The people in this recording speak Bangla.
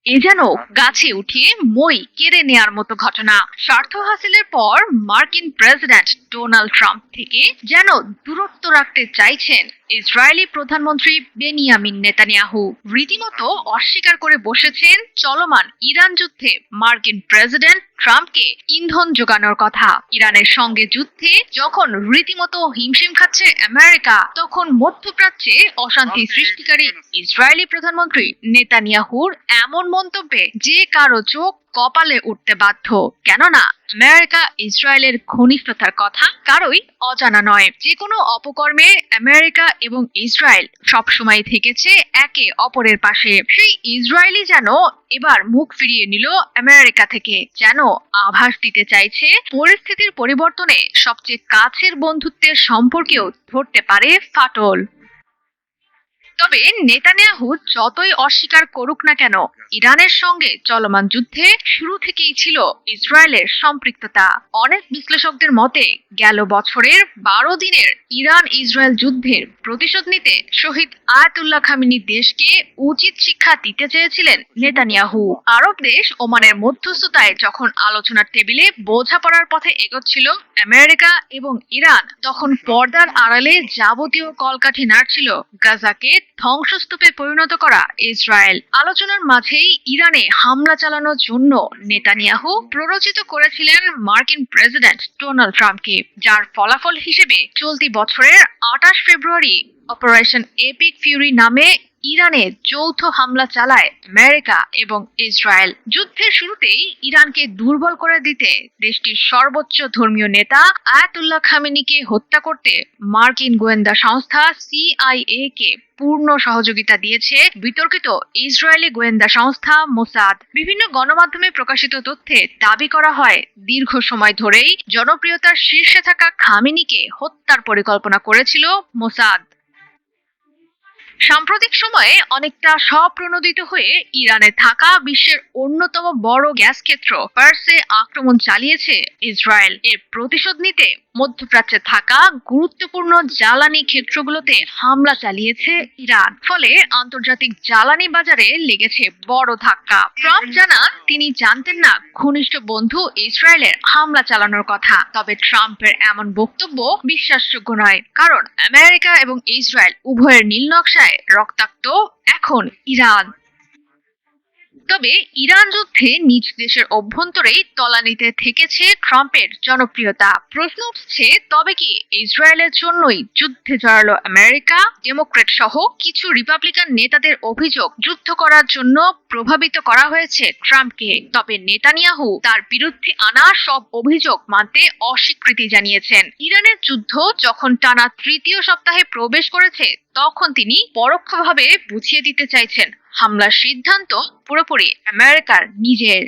এ যেন গাছে উঠিয়ে মই কেড়ে নেয়ার মতো ঘটনা। স্বার্থ হাসিলের পর মার্কিন প্রেসিডেন্ট ডোনাল্ড ট্রাম্প থেকে যেন দূরত্ব রাখতে চাইছেন ইসরায়েলি প্রধানমন্ত্রী বেনিয়ামিন নেতানিয়াহু। রীতিমতো অস্বীকার করে বসেছেন চলমান ইরান যুদ্ধে মার্কিন প্রেসিডেন্ট ট্রাম্পকে ইন্ধন যোগানোর কথা। ইরানের সঙ্গে যুদ্ধে যখন রীতিমতো হিমশিম খাচ্ছে আমেরিকা, তখন মধ্যপ্রাচ্যে অশান্তি সৃষ্টিকারী ইসরায়েলি প্রধানমন্ত্রী নেতানিয়াহুর এমন মন্তব্যে যে কারো চোখ কপালে উঠতে বাধ্য। কেননা আমেরিকা ইসরায়েলের ঘনিষ্ঠতার কথা কারোই অজানা নয়। যে কোনো অপকর্মে আমেরিকা এবং ইসরায়েল সবসময় থেকেছে একে অপরের পাশে। সেই ইসরায়েলি যেন এবার মুখ ফিরিয়ে নিল আমেরিকা থেকে, যেন আভাস দিতে চাইছে পরিস্থিতির পরিবর্তনে সবচেয়ে কাছের বন্ধুত্বের সম্পর্কেও ধরতে পারে ফাটল। তবে নেতানিয়াহু যতই অস্বীকার করুক না কেন, ইরানের সঙ্গে চলমান যুদ্ধে শুরু থেকেই ছিল ইসরায়েলের সম্পৃক্ততা। অনেক বিশ্লেষকদের মতে গেল বছরের ১২ দিনের ইরান ইসরায়েল যুদ্ধের প্রতিশোধ নিতে শহীদ আয়াতুল্লাহ খামেনি দেশকে উচিত শিক্ষা দিতে চেয়েছিলেন নেতানিয়াহু। আরব দেশ ওমানের মধ্যস্থতায় যখন আলোচনার টেবিলে বোঝাপড়ার পথে এগোচ্ছিল আমেরিকা এবং ইরান, তখন পর্দার আড়ালে যাবতীয় কলকাঠি নাড়ছিল গাজাকে ধ্বংসস্তূপে পরিণত করা ইসরায়েল। আলোচনার মাঝেই ইরানে হামলা চালানোর জন্য নেতানিয়াহু প্ররোচিত করেছিলেন মার্কিন প্রেসিডেন্ট ডোনাল্ড ট্রাম্পকে, যার ফলাফল হিসেবে চলতি বছরের ২৮ ফেব্রুয়ারি অপারেশন এপিক ফিউরি নামে ইরানে যৌথ হামলা চালায় আমেরিকা এবং ইসরায়েল। যুদ্ধের শুরুতেই ইরানকে দুর্বল করে দিতে দেশটির সর্বোচ্চ ধর্মীয় নেতা আয়াতুল্লাহ খামেনিকে হত্যা করতে মার্কিন গোয়েন্দা সংস্থা সিআইএ কে পূর্ণ সহযোগিতা দিয়েছে বিতর্কিত ইসরায়েলি গোয়েন্দা সংস্থা মোসাদ। বিভিন্ন গণমাধ্যমে প্রকাশিত তথ্যে দাবি করা হয়, দীর্ঘ সময় ধরেই জনপ্রিয়তার শীর্ষে থাকা খামেনিকে হত্যার পরিকল্পনা করেছিল মোসাদ। সাম্প্রতিক সময়ে অনেকটা স্বপ্রণোদিত হয়ে ইরানে থাকা বিশ্বের অন্যতম বড় গ্যাস ক্ষেত্র পার্সে আক্রমণ চালিয়েছে ইসরায়েল। এর প্রতিশোধ নিতে মধ্যপ্রাচ্যে থাকা গুরুত্বপূর্ণ জ্বালানি ক্ষেত্রগুলোতে হামলা চালিয়েছে ইরান। ফলে আন্তর্জাতিক জ্বালানি বাজারে লেগেছে বড় ধাক্কা। ট্রাম্প জানান তিনি জানতেন না ঘনিষ্ঠ বন্ধু ইসরায়েলের হামলা চালানোর কথা। তবে ট্রাম্পের এমন বক্তব্য বিশ্বাসযোগ্য নয়, কারণ আমেরিকা এবং ইসরায়েল উভয়ের নীল নকশায় রক্তাক্ত এখন ইরান। তবে ইরান যুদ্ধে নিজ দেশের অভ্যন্তরেই তলানিতে থেকেছে ট্রাম্পের জনপ্রিয়তা। প্রশ্ন উঠছে, তবে কি ইসরায়েলের জন্যই যুদ্ধে জড়ালো আমেরিকা? ডেমোক্রেট সহ কিছু রিপাবলিকান নেতাদের অভিযোগ, যুদ্ধ করার জন্য প্রভাবিত করা হয়েছে ট্রাম্পকে। তবে নেতানিয়াহু তার বিরুদ্ধে আনা সব অভিযোগ মানতে অস্বীকৃতি জানিয়েছেন। ইরানের যুদ্ধ যখন টানা তৃতীয় সপ্তাহে প্রবেশ করেছে, তখন তিনি পরোক্ষভাবে বুঝিয়ে দিতে চাইছেন হামলার সিদ্ধান্ত পুরোপুরি আমেরিকার নিজের।